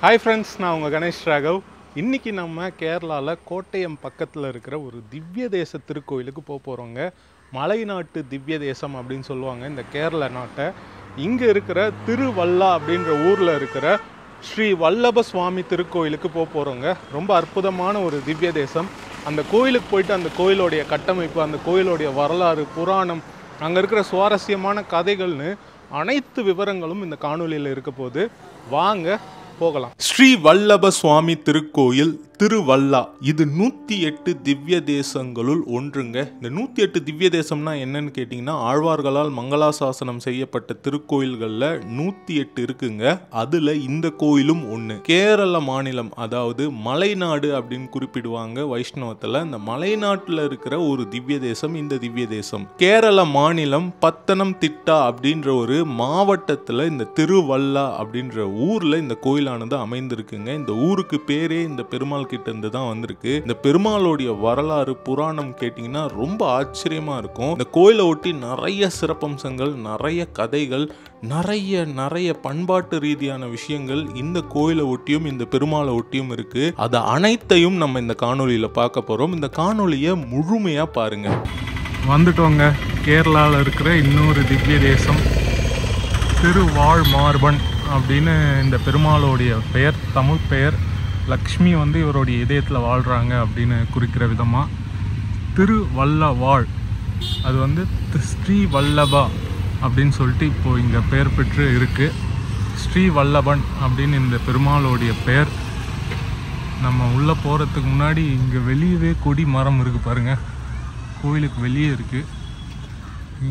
Hi friends, நான் உங்கள் கணேஷ் ராகவ். இன்றைக்கி நம்ம கேரளாவில் கோட்டயம் பக்கத்தில் இருக்கிற ஒரு திவ்ய தேச திருக்கோயிலுக்கு போகிறோங்க. மலைநாட்டு திவ்ய தேசம் அப்படின்னு சொல்லுவாங்க இந்த கேரள நாட்டை. இங்கே இருக்கிற திருவல்லா அப்படின்ற ஊரில் இருக்கிற ஸ்ரீ வல்லப சுவாமி திருக்கோயிலுக்கு போகிறோங்க. ரொம்ப அற்புதமான ஒரு திவ்ய தேசம். அந்த கோயிலுக்கு போயிட்டு அந்த கோயிலோடைய கட்டமைப்பு, அந்த கோயிலோடைய வரலாறு, புராணம், அங்கே இருக்கிற சுவாரஸ்யமான கதைகள்னு அனைத்து விவரங்களும் இந்த காணொலியில் இருக்க போது வாங்க போகலாம். ஸ்ரீ வல்லப சுவாமி திருக்கோயில் திருவல்லா. இது 108 திவ்ய தேசங்களுள் ஒன்றுங்க. இந்த 108 திவ்ய தேசம்னா என்னன்னு கேட்டிங்கன்னா, ஆழ்வார்களால் மங்களாசாசனம் செய்யப்பட்ட திருக்கோயில்களில் 108 இருக்குங்க. அதில் இந்த கோயிலும் ஒன்று. கேரள மாநிலம், அதாவது மலைநாடு அப்படின்னு குறிப்பிடுவாங்க வைஷ்ணவத்தில். இந்த மலைநாட்டில் இருக்கிற ஒரு திவ்ய தேசம் இந்த திவ்ய தேசம். கேரள மாநிலம் பத்தனம்திட்டா அப்படின்ற ஒரு மாவட்டத்தில் இந்த திருவல்லா அப்படின்ற ஊரில் இந்த கோயிலானது அமைந்திருக்குங்க. இந்த ஊருக்கு பேரே இந்த பெருமாள் கிட்ட இருந்து தான் வந்திருக்கு. இந்த பெருமாளுடைய வரலாறு, புராணம் கேட்டீங்கன்னா ரொம்ப ஆச்சரியமா இருக்கும். இந்த கோயிலை ஒட்டி நிறைய சிறப்பம்சங்கள், நிறைய கதைகள், நிறைய பண்பாட்டு ரீதியான விஷயங்கள் இந்த கோயிலை ஒட்டியும் இந்த பெருமாளை ஒட்டியும் இருக்கு. அது அனைத்தையும் நம்ம இந்த காணொலியில பார்க்க போறோம். இந்த காணொலியை முழுமையா பாருங்க. வந்துட்டோங்க. கேரளாவில் இருக்கிற இன்னொரு திவ்ய தேசம் திருவாழ்மார்பன் அப்படின்னு இந்த பெருமாளுடைய பெயர். தமிழ் பெயர். லக்ஷ்மி இவருடைய இதயத்தில் வாழ்கிறாங்க அப்படின்னு குறிக்கிற விதமாக திருவல்லவாழ், அது ஸ்ரீ வல்லபா அப்படின்னு சொல்லிட்டு இப்போது இங்கே பெயர் பெற்று இருக்குது. ஸ்ரீ வல்லபன் அப்படின்னு இந்த பெருமாளுடைய பெயர். நம்ம உள்ளே போகிறதுக்கு முன்னாடி இங்கே வெளியவே கொடி மரம் இருக்குது பாருங்கள். கோயிலுக்கு வெளியே இருக்குது.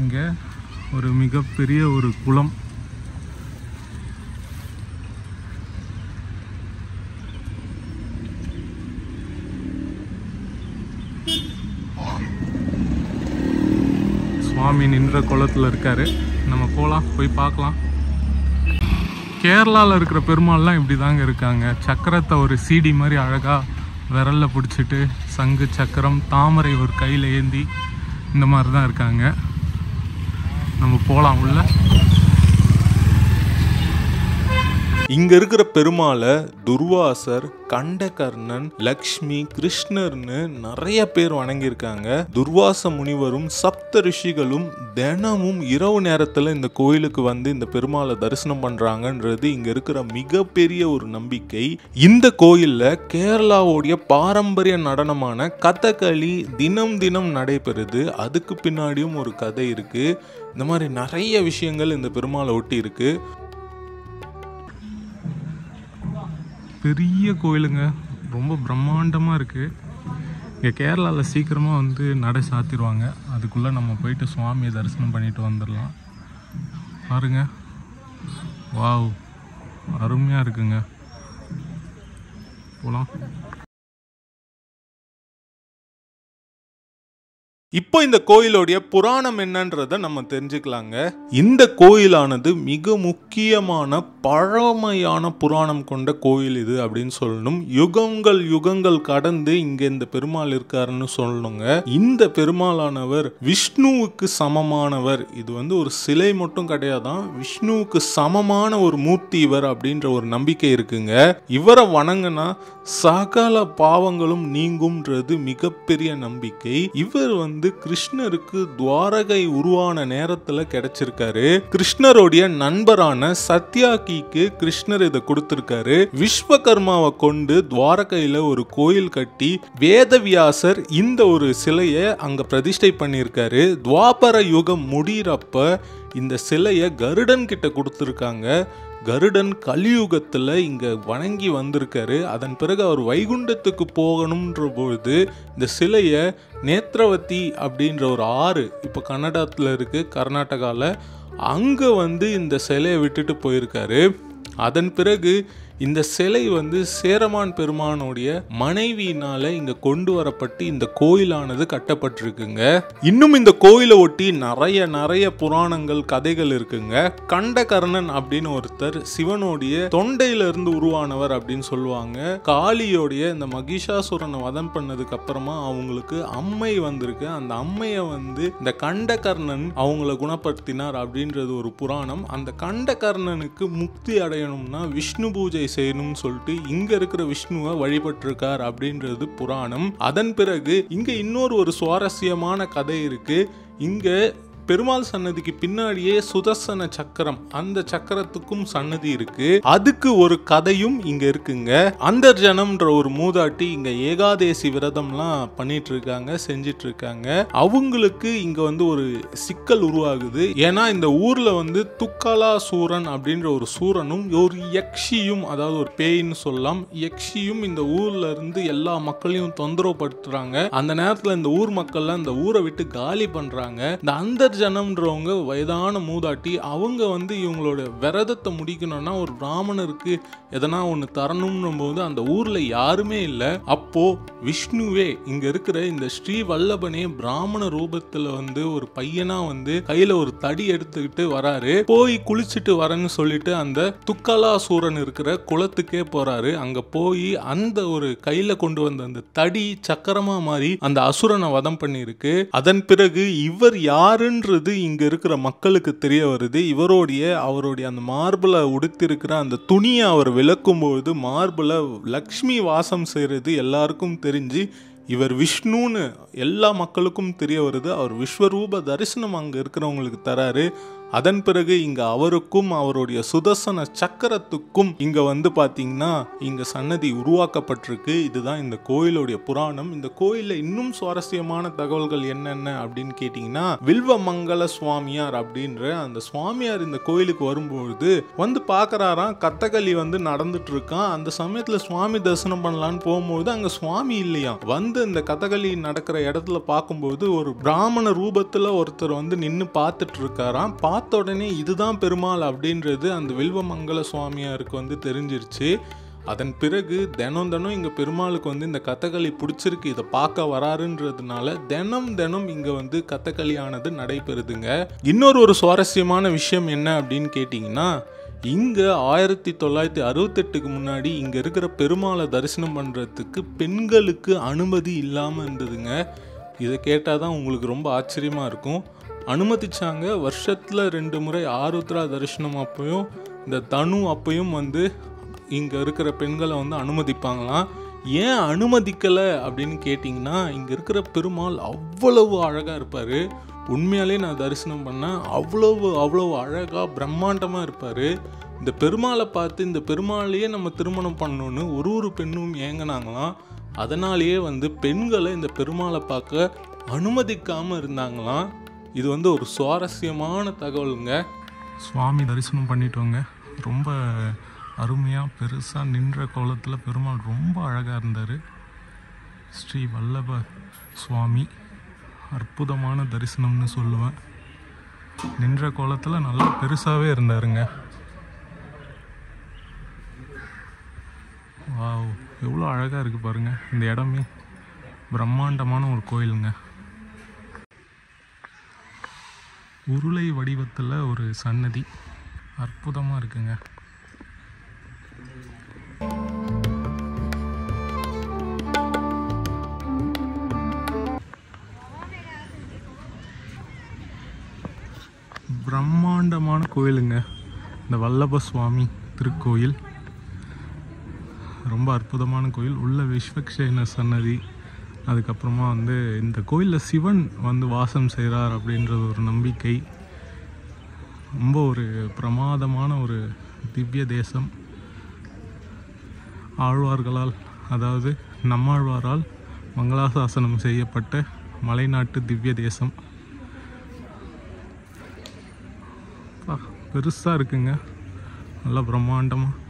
இங்கே ஒரு மிகப்பெரிய ஒரு குளம். சுவாமி நின்ற குளத்தில் இருக்காரு. நம்ம போகலாம், போய் பார்க்கலாம். கேரளாவில் இருக்கிற பெருமாள்லாம் இப்படி தாங்க இருக்காங்க. சக்கரத்தை ஒரு சீடி மாதிரி அழகாக விரலில் பிடிச்சிட்டு, சங்கு சக்கரம் தாமரை ஒரு கையில் ஏந்தி இந்த மாதிரி தான் இருக்காங்க. நம்ம போகலாம் உள்ள. இங்க இருக்கிற பெருமாளை துர்வாசர், கண்டகர்ணன், லக்ஷ்மி, கிருஷ்ணர்னு நிறைய பேர் வணங்கியிருக்காங்க. துர்வாச முனிவரும் சப்த ரிஷிகளும் தினமும் இரவு நேரத்தில் இந்த கோயிலுக்கு வந்து இந்த பெருமாளை தரிசனம் பண்றாங்கன்றது இங்க இருக்கிற மிகப்பெரிய ஒரு நம்பிக்கை. இந்த கோயில்ல கேரளாவுடைய பாரம்பரிய நடனமான கதகளி தினம் நடைபெறுது. அதுக்கு பின்னாடியும் ஒரு கதை இருக்கு. இந்த மாதிரி நிறைய விஷயங்கள் இந்த பெருமாளை ஒட்டி இருக்கு. பெரிய கோயிலுங்க, ரொம்ப பிரம்மாண்டமாக இருக்குது. இங்கே கேரளாவில் சீக்கிரமாக நடை சாத்திடுவாங்க. அதுக்குள்ளே நம்ம போயிட்டு சுவாமியை தரிசனம் பண்ணிட்டு வந்துடலாம். பாருங்க, வாவ், அருமையாக இருக்குங்க. போகலாம். இப்போ இந்த கோயிலுடைய புராணம் என்னன்றதை நம்ம தெரிஞ்சுக்கலாங்க. இந்த கோயிலானது மிக முக்கியமான பழமையான புராணம் கொண்ட கோயில் இது அப்படின்னு சொல்லணும். யுகங்கள் கடந்து இங்க இந்த பெருமாள் இருக்காருன்னு சொல்லணுங்க. இந்த பெருமாளானவர் விஷ்ணுவுக்கு சமமானவர். இது ஒரு சிலை மட்டும் கிடையாதான், விஷ்ணுவுக்கு சமமான ஒரு மூர்த்தி இவர் அப்படின்ற ஒரு நம்பிக்கை இருக்குங்க. இவரை வணங்கினா சகல பாவங்களும் நீங்கும்ன்றது மிகப்பெரிய நம்பிக்கை. இவர் கிருஷ்ணருக்கு துவாரகை உருவான நேரத்துல கிடைச்சிருக்காரு. கிருஷ்ணருடைய நண்பரான சத்யாகிக்கு கிருஷ்ணர் இதை கொடுத்திருக்காரு. விஸ்வகர்மாவை கொண்டு துவாரகையில ஒரு கோயில் கட்டி வேதவியாசர் இந்த ஒரு சிலையை அங்க பிரதிஷ்டை பண்ணியிருக்காரு. துவாபர யுகம் முடிகிறப்ப இந்த சிலையை கருடன் கிட்ட கொடுத்துருக்காங்க. கருடன் கலியுகத்தில் இங்கே வணங்கி வந்திருக்காரு. அதன் பிறகு அவர் வைகுண்டத்துக்கு போகணுன்ற பொழுது இந்த சிலையை நேத்ரவதி அப்படின்ற ஒரு ஆறு, இப்போ கன்னடத்தில் இருக்குது, கர்நாடகாவில், அங்கே இந்த சிலையை விட்டுட்டு போயிருக்காரு. அதன் பிறகு இந்த சிலை சேரமான் பெருமானுடைய மனைவியினால இங்க கொண்டு வரப்பட்டு இந்த கோயிலானது கட்டப்பட்டிருக்குங்க. இன்னும் இந்த கோயிலை ஒட்டி நிறைய புராணங்கள், கதைகள் இருக்குங்க. கண்டகர்ணன் அப்படின்னு ஒருத்தர் சிவனுடைய தொண்டையில இருந்து உருவானவர் அப்படின்னு சொல்லுவாங்க. காளியோடைய இந்த மகிஷாசுரனை வதம் பண்ணதுக்கு அப்புறமா அவங்களுக்கு அம்மை வந்திருக்கு. அந்த அம்மையை இந்த கண்டகர்ணன் அவங்கள குணப்படுத்தினார் அப்படின்றது ஒரு புராணம். அந்த கண்டகர்ணனுக்கு முக்தி அடையணும்னா விஷ்ணு பூஜை பூஜை செய்யணும்னு சொல்லிட்டு இங்க இருக்கிற விஷ்ணுவை வழிபட்டிருக்கார் அப்படின்றது புராணம். அதன் பிறகு இங்க இன்னொரு ஒரு சுவாரஸ்யமான கதை இருக்கு. இங்க பெருமாள் சன்னதிக்கு பின்னாடியே சுதர்சன சக்கரம், அந்த சக்கரத்துக்கும் சன்னதி இருக்கு. அதுக்கு ஒரு கதையும் இங்க இருக்குங்க. அந்தர்ஜனம்ன்ற ஒரு மூதாட்டி இங்க ஏகாதேசி விரதம்லாம் பண்ணிட்டு இருக்காங்க, செஞ்சிட்டு இருக்காங்க. அவங்களுக்கு இங்க வந்து ஒரு சிக்கல் உருவாகுது. ஏன்னா இந்த ஊர்ல வந்து துக்கலா சூரன் அப்படின்ற ஒரு சூரனும் ஒரு யக்ஷியும், அதாவது ஒரு பேயின்னு சொல்லலாம், யக்ஷியும் இந்த ஊர்ல இருந்து எல்லா மக்களையும் தொந்தரவு படுத்துறாங்க. அந்த நேரத்துல இந்த ஊர் மக்கள்லாம் இந்த ஊரை விட்டு காலி பண்றாங்க. இந்த அந்தர்ஜனம்ன்றவங்க வயதான மூதாட்டி, அவங்க வந்து இவங்களோட விரதத்தை முடிக்கணும்னா ஒரு பிராமணருக்கு எதனா ஒன்று தரணும்னும் போது அந்த ஊர்ல யாருமே இல்லை. அப்போ விஷ்ணுவே இங்க இருக்கிற இந்த ஸ்ரீ வல்லபனே பிராமண ரூபத்துல வந்து ஒரு பையனா வந்து கையில ஒரு தடி எடுத்துக்கிட்டு வராரு. போய் குளிச்சுட்டு வரேன்னு சொல்லிட்டு அந்த துக்கலாசூரன் இருக்கிற குளத்துக்கே போறாரு. அங்க போய் அந்த ஒரு கையில கொண்டு வந்த அந்த தடி சக்கரமா மாறி அந்த அசுரனை வதம் பண்ணிருக்கு. அதன் பிறகு இவர் யாருன்றது இங்க இருக்கிற மக்களுக்கு தெரிய வருது. அவருடைய அந்த மார்பிள உடுத்திருக்கிற அந்த துணியை அவர் விளக்கும்போது மார்பிள லக்ஷ்மி வாசம் செய்யறது எல்லாருக்கும் தெரிஞ்சு இவர் விஷ்ணுன்னு எல்லா மக்களுக்கும் தெரிய வருது. அவர் விஸ்வரூப தரிசனம் அங்க இருக்கிறவங்களுக்கு தராரு. அதன் பிறகு இங்க அவருக்கும் அவருடைய சுதர்சன சக்கரத்துக்கும் இங்க வந்து பாத்தீங்கன்னா இங்க சன்னதி உருவாக்கப்பட்டிருக்கு. இதுதான் இந்த கோயிலுடைய புராணம். இந்த கோயில்ல இன்னும் சுவாரஸ்யமான தகவல்கள் என்னென்ன அப்படின்னு கேட்டீங்கன்னா, வில்வமங்கல சுவாமியார் அப்படின்ற அந்த சுவாமியார் இந்த கோயிலுக்கு வரும்பொழுது வந்து பாக்குறாராம், கதகளி வந்து நடந்துட்டு இருக்கான். அந்த சமயத்துல சுவாமி தரிசனம் பண்ணலான்னு போகும்போது அங்க சுவாமி இல்லையா. வந்து இந்த கதகளி நடக்கிற இடத்துல பார்க்கும்போது ஒரு பிராமண ரூபத்துல ஒருத்தர் வந்து நின்று பார்த்துட்டு இருக்காராம். பார்த்த உடனே இதுதான் பெருமாள் அப்படின்றது அந்த வில்வமங்கல சுவாமியாருக்கு வந்து தெரிஞ்சிருச்சு. அதன் பிறகு தினம் இங்க பெருமாளுக்கு வந்து இந்த கதகளி பிடிச்சிருக்கு, இதை பார்க்க வராருன்றதுனால தினம் இங்க வந்து கதகளியானது நடைபெறுதுங்க. இன்னொரு ஒரு சுவாரஸ்யமான விஷயம் என்ன அப்படின்னு கேட்டீங்கன்னா, இங்க 1968க்கு முன்னாடி இங்க இருக்கிற பெருமாளை தரிசனம் பண்றதுக்கு பெண்களுக்கு அனுமதி இல்லாம இருந்ததுங்க. இதை கேட்டாதான் உங்களுக்கு ரொம்ப ஆச்சரியமா இருக்கும். அனுமதிச்சாங்க. வருஷத்துல 2 முறை ஆருத்ரா தரிசனம் அப்பயும் இந்த தனு அப்பயும் வந்து இங்க இருக்கிற பெண்களை வந்து அனுமதிப்பாங்களாம். ஏன் அனுமதிக்கலை அப்படின்னு கேட்டிங்கன்னா, இங்க இருக்கிற பெருமாள் அவ்வளவு அழகா இருப்பாரு. உண்மையாலே நான் தரிசனம் பண்ணேன். அவ்வளவு அழகா பிரம்மாண்டமா இருப்பாரு. இந்த பெருமாளை பார்த்து இந்த பெருமாளையே நம்ம திருமணம் பண்ணணும்னு ஒரு பெண்ணும் ஏங்கினாங்களாம். அதனாலேயே வந்து பெண்களை இந்த பெருமாளை பார்க்க அனுமதிக்காம இருந்தாங்களாம். இது வந்து ஒரு சுவாரஸ்யமான தகவலுங்க. சுவாமி தரிசனம் பண்ணிட்டோங்க. ரொம்ப அருமையாக பெருசாக நின்ற கோலத்தில் பெருமாள் ரொம்ப அழகாக இருந்தார். ஸ்ரீ வல்லப சுவாமி அற்புதமான தரிசனம்னு சொல்லுவேன். நின்ற கோலத்தில் நல்லா பெருசாகவே இருந்தாருங்க. வாவ், எவ்வளோ அழகாக இருக்குது பாருங்கள். இந்த இடமே பிரம்மாண்டமான ஒரு கோயிலுங்க. உருளை வடிவத்தில் ஒரு சன்னதி அற்புதமாக இருக்குங்க. பிரம்மாண்டமான கோயிலுங்க இந்த வல்லப சுவாமி திருக்கோயில். ரொம்ப அற்புதமான கோயில். உள்ள விஸ்வக்சேன சன்னதி. அதுக்கப்புறமா வந்து இந்த கோயிலில் சிவன் வந்து வாசம் செய்கிறார் அப்படின்றது ஒரு நம்பிக்கை. ரொம்ப ஒரு பிரமாதமான ஒரு திவ்ய தேசம். ஆழ்வார்களால், அதாவது நம்மாழ்வாரால் மங்களாசாசனம் செய்யப்பட்ட மலைநாட்டு திவ்ய தேசம். பெருசாக இருக்குங்க, நல்லா பிரம்மாண்டமாக.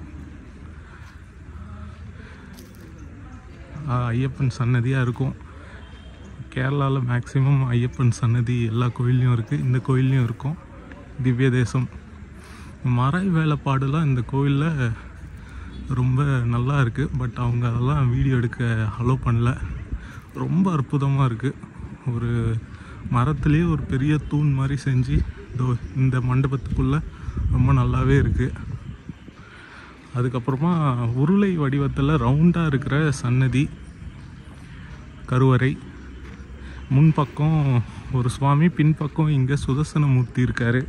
ஐயப்பன் சன்னதியாக இருக்கும். கேரளாவில் மேக்ஸிமம் ஐயப்பன் சன்னதி எல்லா கோயில்லையும் இருக்குது, இந்த கோயில்லையும் இருக்கும். திவ்ய தேசம். மறை வேலைப்பாடுலாம் இந்த கோயிலில் ரொம்ப நல்லா இருக்குது. பட் அவங்க அதெல்லாம் வீடியோ எடுக்க அலோவ் பண்ணல. ரொம்ப அற்புதமாக இருக்குது. ஒரு மரத்துலேயே ஒரு பெரிய தூண் மாதிரி செஞ்சு இந்த மண்டபத்துக்குள்ளே ரொம்ப நல்லாவே இருக்குது. அதுக்கப்புறமா உருளை வடிவத்தில் ரவுண்டாக இருக்கிற சன்னதி, கருவறை. முன்பக்கம் ஒரு சுவாமி, பின்பக்கம் இங்கே சுதர்சன மூர்த்தி இருக்கார்.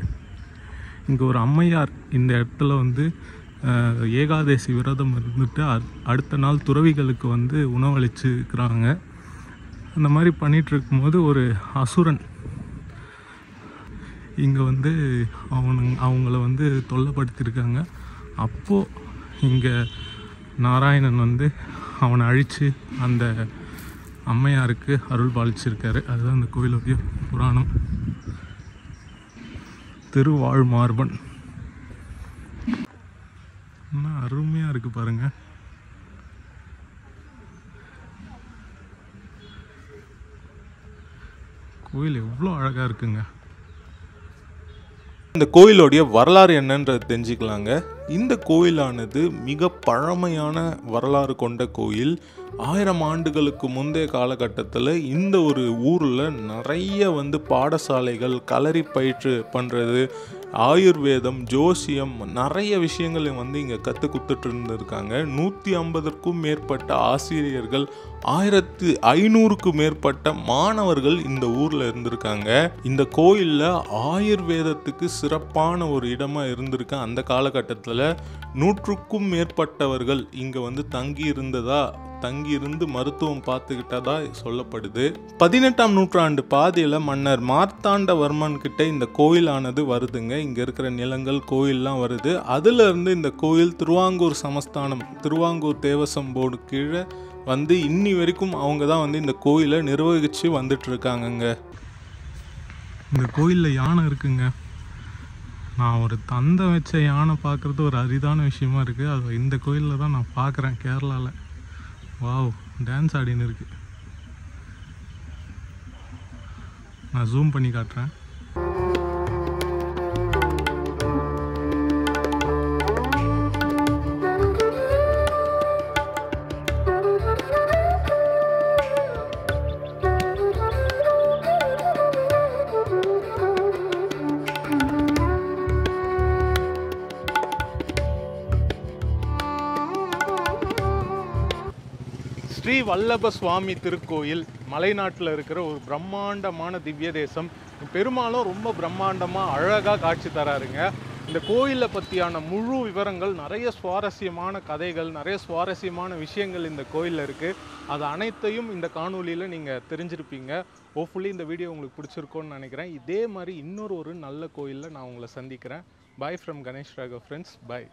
இங்கே ஒரு அம்மையார் இந்த இடத்துல வந்து ஏகாதசி விரதம் இருந்துட்டு அடுத்த நாள் துறவிகளுக்கு வந்து உணவளிச்சுக்கிறாங்க. அந்த மாதிரி பண்ணிகிட்டு இருக்கும்போது ஒரு அசுரன் இங்கே வந்து அவங்கள வந்து தொல்லைப்படுத்தியிருக்காங்க. அப்போது இங்கே நாராயணன் வந்து அவனை அழித்து அந்த அம்மையாருக்கு அருள் பாலிச்சிருக்காரு. அதுதான் அந்த கோயிலுடைய புராணம். திருவாழ்மார்பன் அருமையாக இருக்குது பாருங்கள். கோயில் எவ்வளோ அழகாக இருக்குங்க. இந்த கோயிலுடைய வரலாறு என்னன்றது தெரிஞ்சுக்கலாங்க. இந்த கோயிலானது மிக பழமையான வரலாறு கொண்ட கோயில். 1000 ஆண்டுகளுக்கு முந்தைய காலகட்டத்தில் இந்த ஒரு ஊரில் நிறைய வந்து பாடசாலைகள், களரி பயிற்று பண்ணுறது, ஆயுர்வேதம், ஜோசியம், நிறைய விஷயங்களை வந்து இங்கே கற்றுக் கொடுத்துட்டு இருந்திருக்காங்க. 150க்கும் மேற்பட்ட ஆசிரியர்கள், 1500க்கும் மேற்பட்ட மாணவர்கள் இந்த ஊரில் இருந்திருக்காங்க. இந்த கோயிலில் ஆயுர்வேதத்துக்கு சிறப்பான ஒரு இடமாக இருந்திருக்கு. அந்த காலகட்டத்தில் 100க்கும் மேற்பட்டவர்கள் இங்கே வந்து தங்கியிருந்து மருத்துவம் பார்த்துக்கிட்டதா சொல்லப்படுது. 18ஆம் நூற்றாண்டு பாதியில் மன்னர் மார்த்தாண்டவர்மன் கிட்ட இந்த கோயிலானது வருதுங்க. இங்கே இருக்கிற நிலங்கள், கோயிலெலாம் வருது. அதிலிருந்து இந்த கோயில் திருவாங்கூர் சமஸ்தானம், திருவாங்கூர் தேவசம் போர்டு கீழே வந்து இன்னி வரைக்கும் அவங்க தான் வந்து இந்த கோயிலை நிர்வகித்து வந்துட்டு இருக்காங்கங்க. இந்த கோயிலில் யானை இருக்குங்க. நான் ஒரு தந்தை வச்ச யானை பார்க்குறது ஒரு அரிதான விஷயமா இருக்குது. அது இந்த கோயிலில் தான் நான் பார்க்குறேன், கேரளாவில். வாவ், டான்ஸ் ஆடின்னு இருக்கு. நான் ஜூம் பண்ணி காட்டுறேன். ஸ்ரீ வல்லப சுவாமி திருக்கோயில் மலைநாட்டில் இருக்கிற ஒரு பிரம்மாண்டமான திவ்ய தேசம். பெருமாளும் ரொம்ப பிரம்மாண்டமாக அழகாக காட்சி தராருங்க. இந்த கோயிலை பற்றியான முழு விவரங்கள், நிறைய சுவாரஸ்யமான கதைகள், நிறைய சுவாரஸ்யமான விஷயங்கள் இந்த கோயிலில் இருக்குது. அது அனைத்தையும் இந்த காணொலியில் நீங்கள் தெரிஞ்சிருப்பீங்க. ஹோப்ஃபுல்லி இந்த வீடியோ உங்களுக்கு பிடிச்சிருக்கோன்னு நினைக்கிறேன். இதே மாதிரி இன்னொரு நல்ல கோயிலில் நான் உங்களை சந்திக்கிறேன். Bye from Ganesh Raghav friends. Bye.